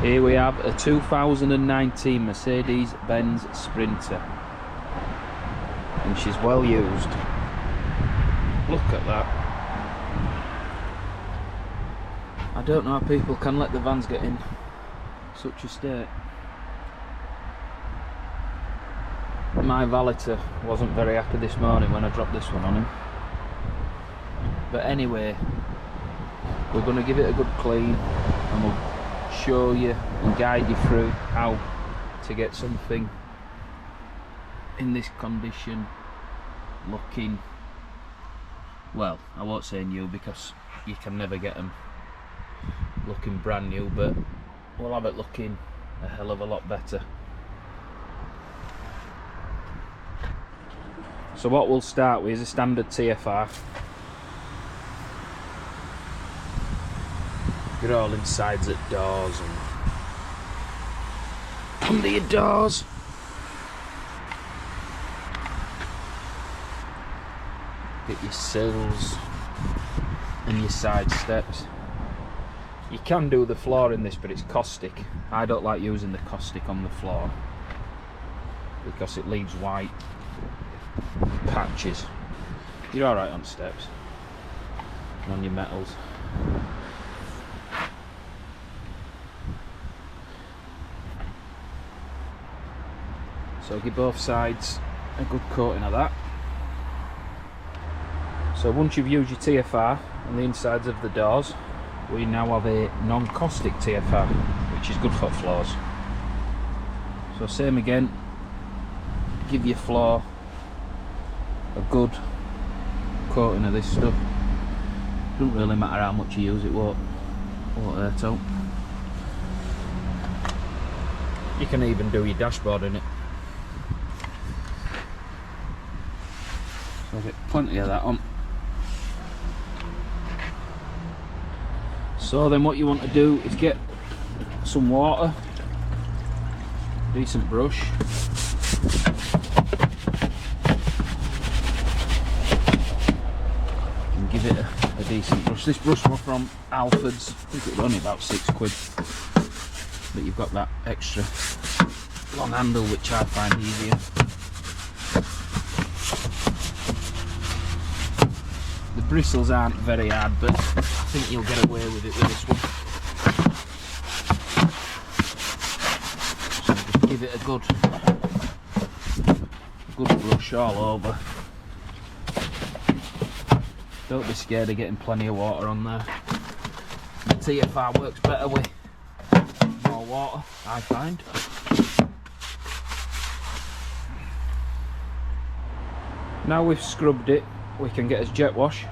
Here we have a 2019 Mercedes-Benz Sprinter, and she's well used. Look at that. I don't know how people can let the vans get in such a state. My Valeter wasn't very happy this morning when I dropped this one on him. But anyway, we're going to give it a good clean and we'll show you and guide you through how to get something in this condition looking, well, I won't say new because you can never get them looking brand new, but we'll have it looking a hell of a lot better. So what we'll start with is a standard TFR. You're all insides at doors and under your doors. Get your sills and your side steps. You can do the floor in this, but it's caustic. I don't like using the caustic on the floor because it leaves white patches. You're alright on steps and on your metals. So give both sides a good coating of that. So once you've used your TFR on the insides of the doors, we now have a non-caustic TFR, which is good for floors. So same again, give your floor a good coating of this stuff. Doesn't really matter how much you use, it won't hurt out. You can even do your dashboard in it. So get plenty of that on. So then what you want to do is get some water, decent brush, and give it a decent brush. This brush was from Alfred's, I think it was only about £6, but you've got that extra long handle which I find easier. The bristles aren't very hard, but I think you'll get away with it with this one. So just give it a good brush all over. Don't be scared of getting plenty of water on there. The TFR works better with more water, I find. Now we've scrubbed it, we can get us jet wash.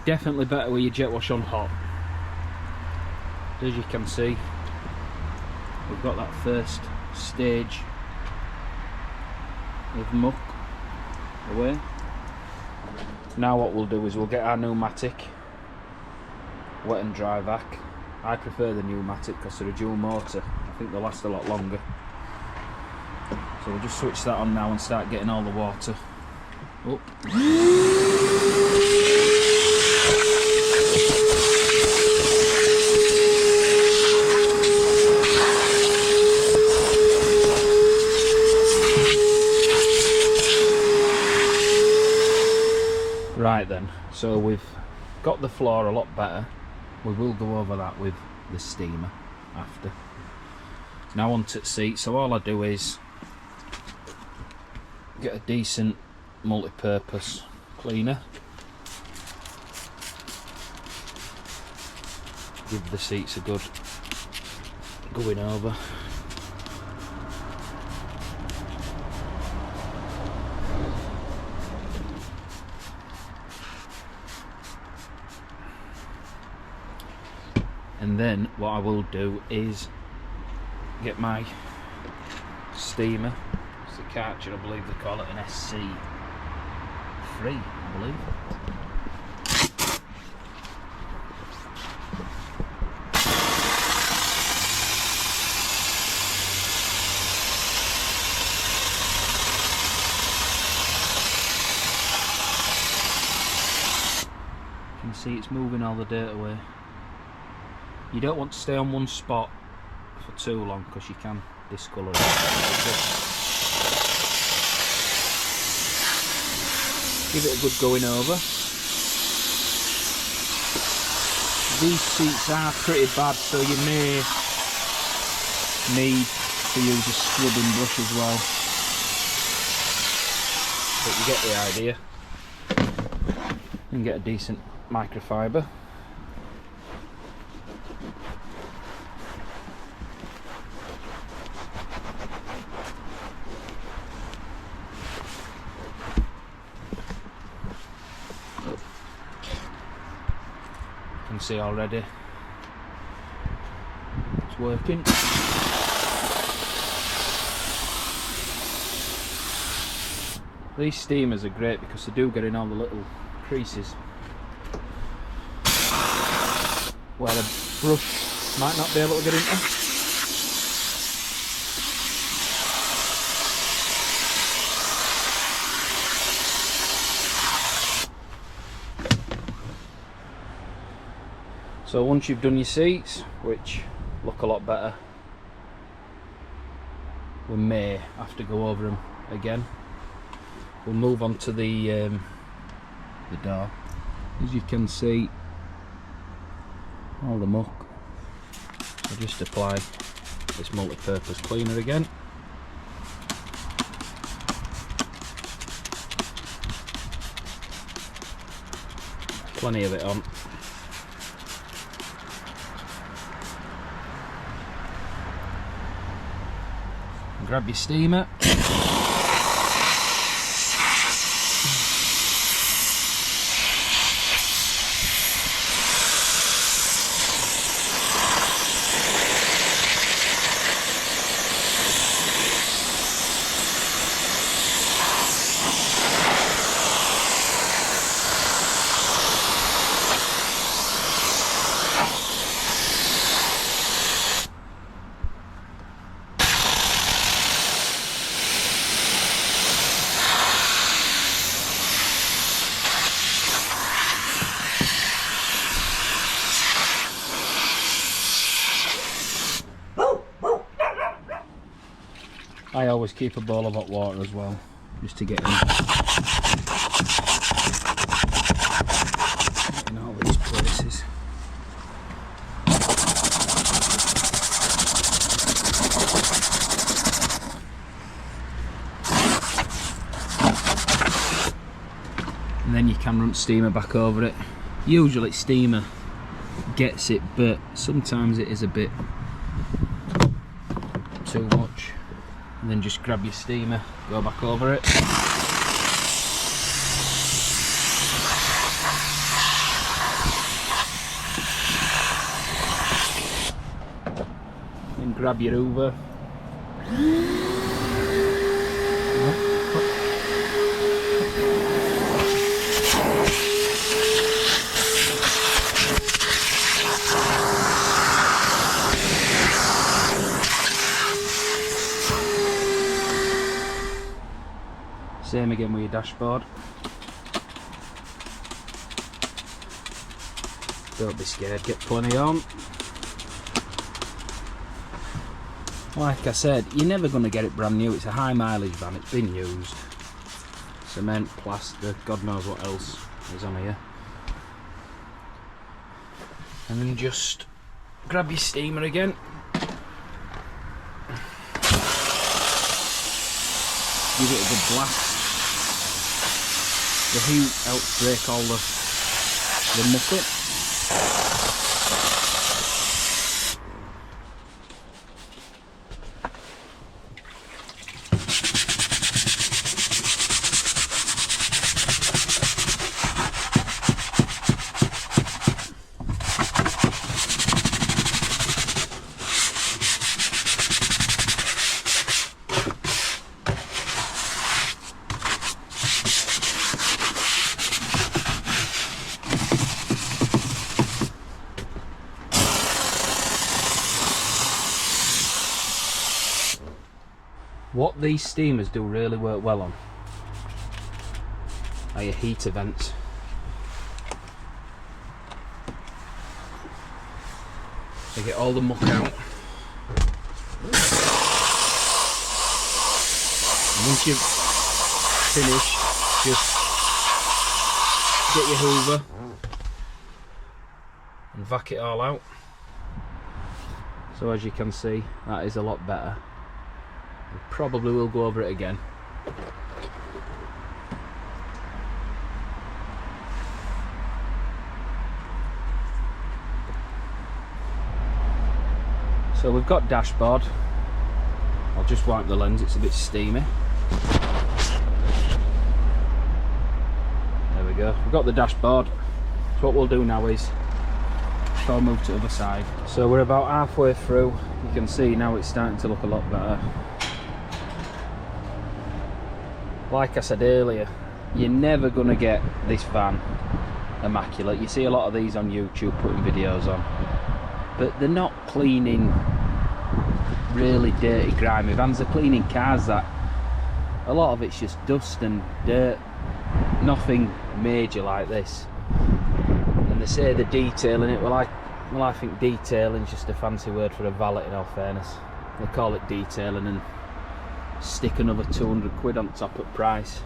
Definitely better with your jet wash on hot. As you can see, we've got that first stage of muck away. Now what we'll do is we'll get our pneumatic, wet and dry vac. I prefer the pneumatic because they're a dual motor. I think they'll last a lot longer. So we'll just switch that on now and start getting all the water up. then. So we've got the floor a lot better. We will go over that with the steamer after. Now onto the seat. So all I do is get a decent multi-purpose cleaner, give the seats a good going over. And then what I will do is get my steamer. It's the Karcher, I believe they call it an SC3, I believe. You can see it's moving all the dirt away. You don't want to stay on one spot for too long because you can discolour it. Give it a good going over. These seats are pretty bad, so you may need to use a scrubbing brush as well. But you get the idea. You can get a decent microfiber. You can see already it's working. These steamers are great because they do get in all the little creases where a brush might not be able to get into. So once you've done your seats, which look a lot better, we may have to go over them again. We'll move on to the door. As you can see, all the muck. So just apply this multi-purpose cleaner again. Plenty of it on. Grab your steamer. I always keep a bowl of hot water as well, just to get in all these places. And then you can run steamer back over it. Usually steamer gets it, but sometimes it is a bit too much. And then just grab your steamer, go back over it. Then grab your hoover. Same again with your dashboard. Don't be scared, get plenty on. Like I said, you're never going to get it brand new. It's a high mileage van, it's been used. Cement, plaster, God knows what else is on here. And then just grab your steamer again. Give it a good blast. The heat helps break all the muck up. What these steamers do really work well on are your heater vents. They get all the muck out. And once you've finished, just get your hoover and vac it all out. So as you can see, that is a lot better. We probably will go over it again. So we've got dashboard. I'll just wipe the lens, it's a bit steamy. There we go, we've got the dashboard. So what we'll do now is, I'll move to the other side. So we're about halfway through. You can see now it's starting to look a lot better. Like I said earlier, you're never going to get this van immaculate. You see a lot of these on YouTube putting videos on, but they're not cleaning really dirty, grimy vans. They're cleaning cars that a lot of it's just dust and dirt, nothing major like this. And they say the detailing it, well I think detailing is just a fancy word for a valet, in all fairness. They call it detailing and stick another 200 quid on top of price.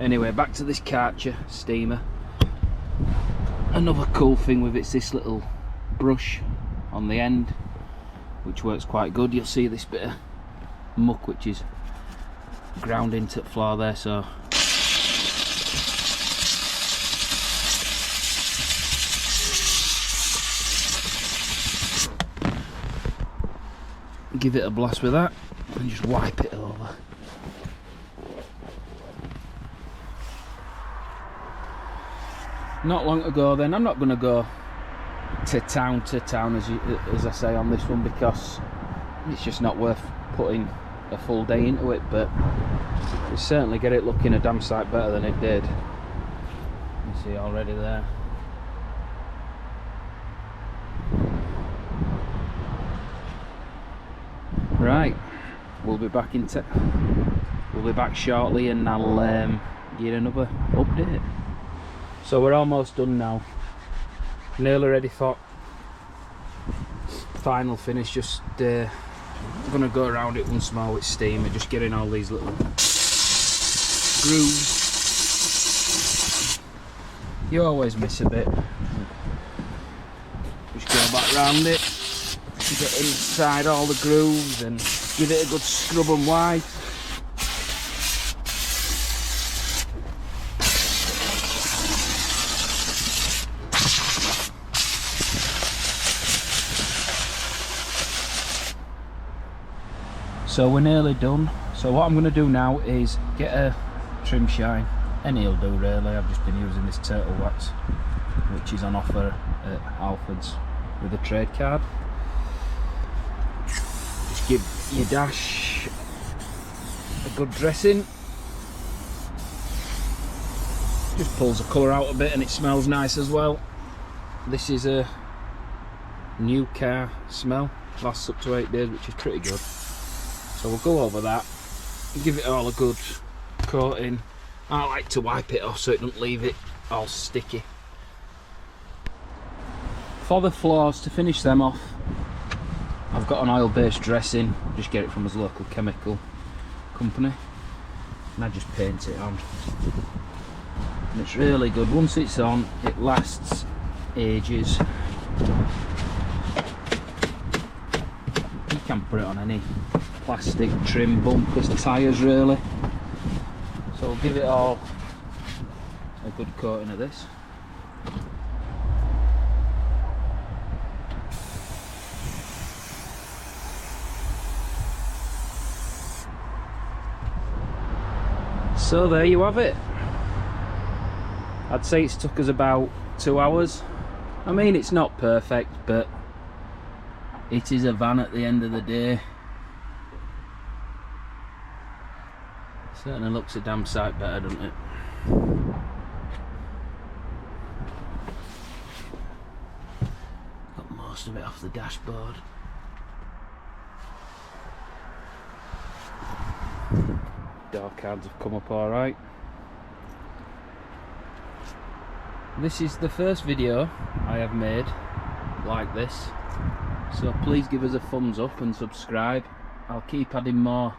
Anyway, back to this Karcher steamer. Another cool thing with it's this little brush on the end, which works quite good. You'll see this bit of muck which is ground into the floor there, so give it a blast with that and just wipe it over. Not long ago then, I'm not going to go to town as I say on this one, because it's just not worth putting a full day into it, but we certainly get it looking a damn sight better than it did. You see already there. Right, we'll be back shortly, and I'll get another update. So we're almost done now. Nearly ready for final finish. Just gonna go around it once more with steam and just getting all these little grooves. You always miss a bit. Just go back round it, get inside all the grooves and give it a good scrub and wipe. So we're nearly done. So what I'm going to do now is get a trim shine. Any'll do really. I've just been using this turtle wax, which is on offer at Alfred's with a trade card. Just give your dash a good dressing. Just pulls the colour out a bit and it smells nice as well. This is a new car smell. Lasts up to 8 days, which is pretty good. So we'll go over that, give it all a good coating. I like to wipe it off so it doesn't leave it all sticky. For the floors, to finish them off, I've got an oil-based dressing. Just get it from his local chemical company, and I just paint it on. and it's really good. Once it's on, it lasts ages. You can put it on any plastic trim bumpers, tyres really. So we'll give it all a good coating of this. So there you have it. I'd say it's took us about 2 hours. I mean, it's not perfect, but it is a van at the end of the day. Certainly looks a damn sight better, doesn't it? Got most of it off the dashboard. Door cards have come up alright. This is the first video I have made like this, so please give us a thumbs up and subscribe. I'll keep adding more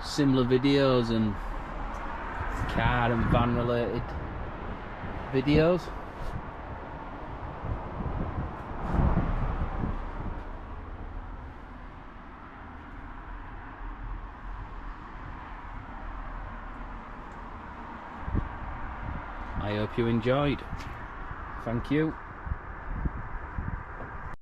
similar videos and car and van related videos. I hope you enjoyed. Thank you.